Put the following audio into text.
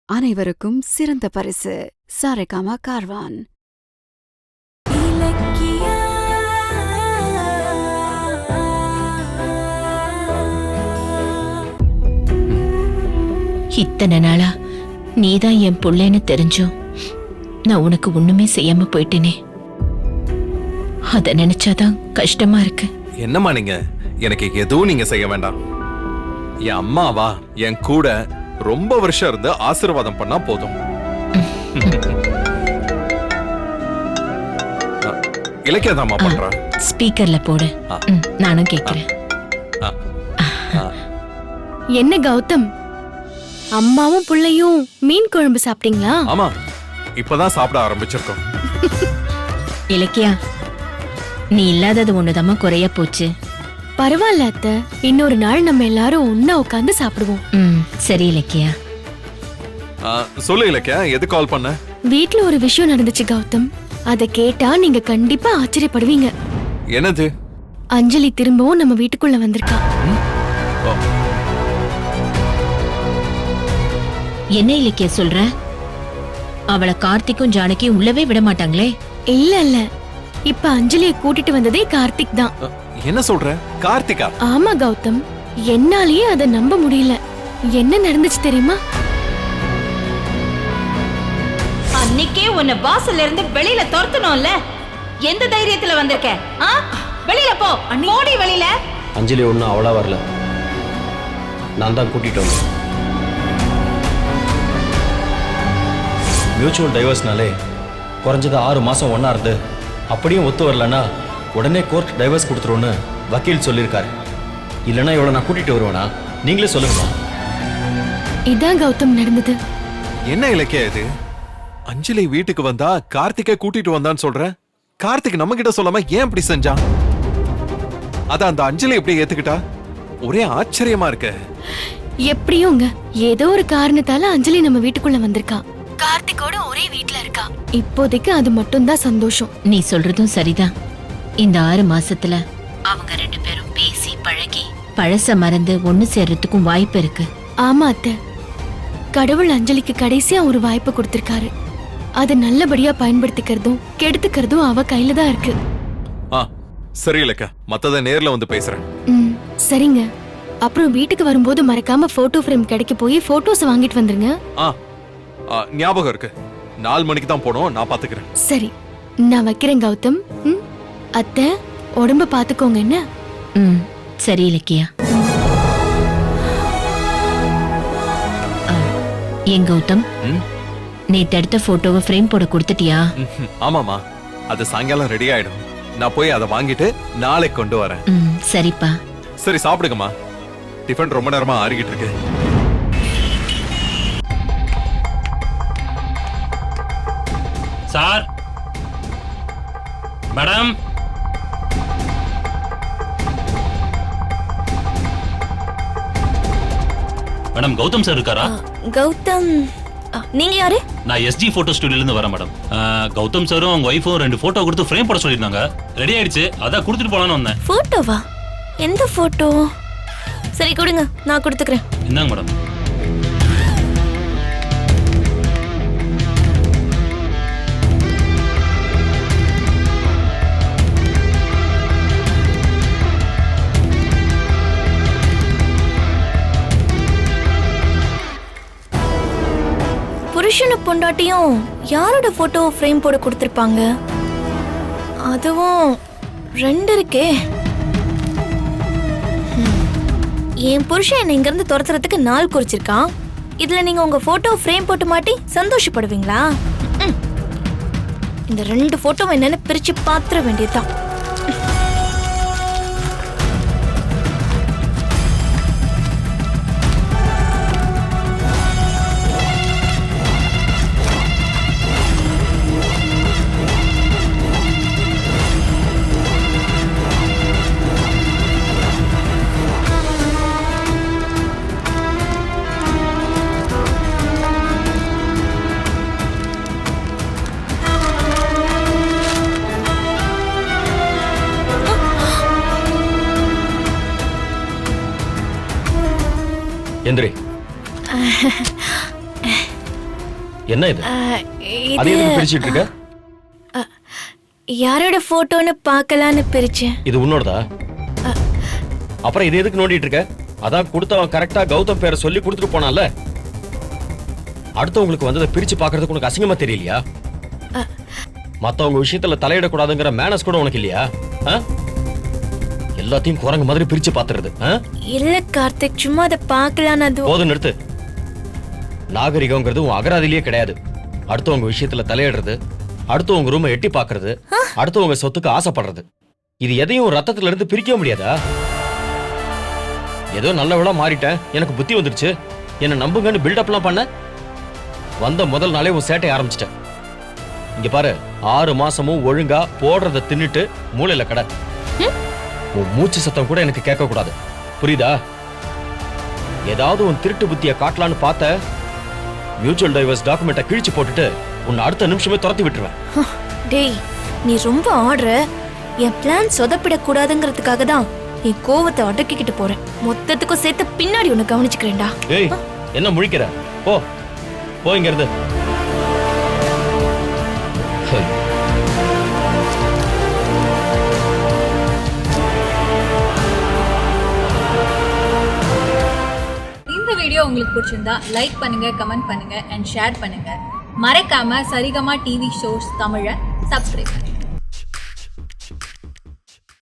அனைவருக்கும் சிறந்த பரிசு சாரேகாமா கார்வான். இத்தனை நாளா நீதான் என் புள்ளைன்னு தெரிஞ்சும் நான் உனக்கு ஒண்ணுமே செய்யாம போயிட்டேனே. அத நினைச்சாதான் கஷ்டமா இருக்கு. என்னம்மா நீங்க? எனக்கு எதுவும் நீங்க செய்ய வேண்டாம். என் அம்மாவா என் கூட ரொம்ப வருஷம் இருந்து ஆசீர்வாதம் பண்ணா போதும். இலக்கியதாம்மா பண்றா. ஸ்பீக்கர்ல போடு, நானும் கேக்குறேன். என்ன கௌதம், அம்மாவும் புள்ளையும் மீன் குழம்பு சாப்பிட்டீங்களா? ஆமா, இப்பதான் சாப்பிட ஆரம்பிச்சிருக்கோம். இலக்கியா, நீ இல்லாதது ஒண்ணுதாம்மா குறைய போச்சு. பரவாயில்ல அத்தை, இன்னொரு நாள் நம்ம எல்லாரும் ஒன்னா உட்கார்ந்து சாப்பிடுவோம். சரி இலக்கியா. சொல்லு இலக்கியா, எது கால் பண்ண? வீட்ல ஒரு விஷயம் நடந்துச்சு கௌதம், அத கேட்டா நீங்க கண்டிப்பா ஆச்சரியப்படுவீங்க. என்னது? அஞ்சலி திரும்பவும் நம்ம வீட்டுக்குள்ள வந்திருக்கா. என்ன இலக்கியா சொல்ற? அவளை கார்த்திக்கும் ஜானகியும் உள்ளவே விட மாட்டாங்களே. இல்ல இல்ல, இப்ப அஞ்சலிய கூட்டிட்டு வந்ததே கார்த்திக் தான். என்ன சொல்ற? கார்த்திகா? ஆமா கௌதம், என்னாலேயே அத நம்ப முடியல. என்ன நடந்துச்சு தெரியுமா? அன்னைக்கே உன்னை வாசல்ல இருந்து வெளியில துரத்தணும்ல, எந்த தைரியத்துல வந்திருக்க? வெளியில போ, ஓடி வெளியில. அஞ்சலி ஒன்னும் அவளா வரல, நான் தான் கூட்டிட்டு வந்தேன். மியூச்சுவல் டைவர்ஸ்னாலே குறைஞ்சது 6 மாசம் ஒன்னா இருந்து அப்படியும் ஒத்து வரலன்னா உடனே கோர்ட் டைவர்ஸ் கொடுத்துருவோன்னு வக்கீல் சொல்லியிருக்காரு. இல்லைன்னா இவளை நான் கூட்டிட்டு வருவேனா? நீங்களே சொல்லுங்கம்மா. இதான் கௌதம் நடந்தது. என்ன இலக்கியா இது? அஞ்சலி வீட்டுக்கு வந்தா கார்த்திகை கூட்டிட்டு வந்தான்னு சொல்ற. கார்த்திக் நம்ம கிட்ட சொல்லாம ஏன் இப்படி செஞ்சான்? அத அந்த அஞ்சலி எப்படி ஏத்துக்கிட்டா? ஒரே ஆச்சரியமா இருக்கு. எப்படியோங்க, ஏதோ ஒரு காரணத்தால அஞ்சலி நம்ம வீட்டுக்குள்ள வந்திருக்கா. கார்த்திகோட ஒரே வீட்ல இருக்கா. இப்போதைக்கு அது மட்டும் தான் சந்தோஷம். நீ சொல்றதும் சரிதான். இந்த 6 மாசத்துல அவங்க 2 பேரும் பேசி பழகி பழச மறந்து ஒண்ணு சேர்றதுக்கும் வாய்ப்பு இருக்கு. ஆமா அத்தை, கடவுள் அஞ்சலிக்கு கடைசியா ஒரு வாய்ப்பு கொடுத்திருக்காரு. அதை நல்லபடியா பயன்படுத்திக்கிறதும் கெடுத்துக்கிறதும் அவ கையில தான் இருக்கு. சரி இலக்கா, மத்தத நேர்ல வந்து பேசுறேன். சரிங்க. அப்புறம் வீட்டுக்கு வரும்போது மறக்காம போட்டோ ஃப்ரேம் கிடைக்க போய் போட்டோஸ் வாங்கிட்டு வந்துருங்க. ஞாபகம் இருக்கு, 4 மணிக்கு தான் போனோம், நான் பாத்துக்கிறேன். சரி, நான் வைக்கிறேன் கௌதம். அத்தை, உடம்ப பாத்துக்கோங்க என்ன? சரி இலக்கியா. ஏன் கௌதம், நேத்து எடுத்த போட்டோவை ஃப்ரேம் போட கொடுத்துட்டியா? ஆமாமா, அது சாயங்காலம் ரெடி ஆயிடும். நான் போய் அதை வாங்கிட்டு நாளைக்கு கொண்டு வரேன். சரிப்பா. சரி, சாப்பிடுங்கம்மா. டிஃபன் ரொம்ப நேரமா ஆறிக்கிட்டு இருக்கு. Sir, madam, madam Gautham sir இருக்காரா? கௌதம், நீங்க யாரு? நான் எஸ்ஜி போட்டோ ஸ்டுடியோல இருந்து வரேன் மேடம். கௌதம் சாரும் அவங்க ஒய்ஃபும் 2 போட்டோ கொடுத்து ஃப்ரேம் போட சொல்லியிருந்தாங்க. ரெடி ஆயிடுச்சு, அதான் கொடுத்துட்டு போலான்னு வந்தேன். போட்டோவா? எந்த போட்டோ? சரி கொடுங்க, நான் கொடுத்துக்கிறேன். இந்தாங்க மேடம். புருஷனு பொண்டாட்டியும் யாரோட போட்டோ ஃப்ரேம் போட கொடுத்திருப்பாங்க? அதுவும் 2 இருக்கே. என் புருஷன் என்னை இங்க இருந்து துரத்துறதுக்கு நாள் குறிச்சிருக்கான். இதுல நீங்க உங்க போட்டோ ஃப்ரேம் போட்டு மாட்டி சந்தோஷப்படுவீங்களா? இந்த 2 போட்டோ என்னன்னு பிரிச்சு பாத்திர வேண்டியதுதான். எந்திரி. என்ன இது அது இது எதுக்கு பிரிச்சுட்டு இருக்க? யாரோட போட்டோன்னு பார்க்கலான்னு பிரிச்சேன். இது உன்னோடதா? அப்புறம் இது எதுக்கு நோண்டிட்டு இருக்க? அதான் கொடுத்தவன் கரெக்டா கௌதம் பேரை சொல்லி கொடுத்துட்டு போனான்ல. அடுத்தவங்களுக்கு வந்ததை பிரிச்சு பார்க்கிறதுக்கு உனக்கு அசிங்கமா தெரியலையா? மத்தவங்க விஷயத்துல தலையிடக்கூடாதுங்கிற மேனஸ் கூட உனக்கு இல்லையா? எல்லாத்தையும் குரங்கு மாதிரி பிரிச்சு பாத்துறது. இல்ல கார்த்திக், சும்மா அதை பார்க்கலான்னு. அது போதும், நிறுத்து. நாகரிகங்கிறது உன் அகராதிலேயே கிடையாது. அடுத்தவங்க விஷயத்துல தலையிடுறது, அடுத்தவங்க ரூமை எட்டி பாக்குறது, அடுத்தவங்க சொத்துக்கு ஆசைப்படுறது, இது எதையும் ரத்தத்துல இருந்து பிரிக்க முடியாதா? ஏதோ நல்லவளா மாறிட்டேன், எனக்கு புத்தி வந்துருச்சு, என்ன நம்புங்கன்னு பில்டப்லாம் பண்ண வந்த முதல் நாளே உன் சேட்டை ஆரம்பிச்சிட்டேன். இங்க பாரு, 6 மாசமும் ஒழுங்கா போடுறத தின்னுட்டு மூளையில கடை. உன் மூச்சு சத்தம் கூட எனக்கு கேட்க கூடாது, புரியுதா? ஏதாவது உன் திருட்டு புத்திய காட்டலான்னு பார்த்த மியூச்சுவல் டைவர்ஸ் டாக்குமெண்ட்டை கிழிச்சு போட்டுட்டு உன்னை அடுத்த நிமிஷமே துரத்தி விட்டுருவேன். டேய், நீ ரொம்ப ஆடுற. என் பிளான் சொதப்பிடக்கூடாதுங்கிறதுக்காக தான் என் கோவத்தை அடக்கிக்கிட்டு போறேன். மொத்தத்துக்கும் சேர்த்து பின்னாடி உன்னை கவனிச்சுக்கிறேன்டா. ஏய், என்ன முழிக்கிற? போ போ இங்க இருந்து. இந்த வீடியோ உங்களுக்கு பிடிச்சிருந்தா லைக் பண்ணுங்க, கமெண்ட் பண்ணுங்க அண்ட் ஷேர் பண்ணுங்க. மறக்காம சரிகமா டிவி ஷோஸ் தமிழை சப்ஸ்கிரைப் பண்ணுங்க.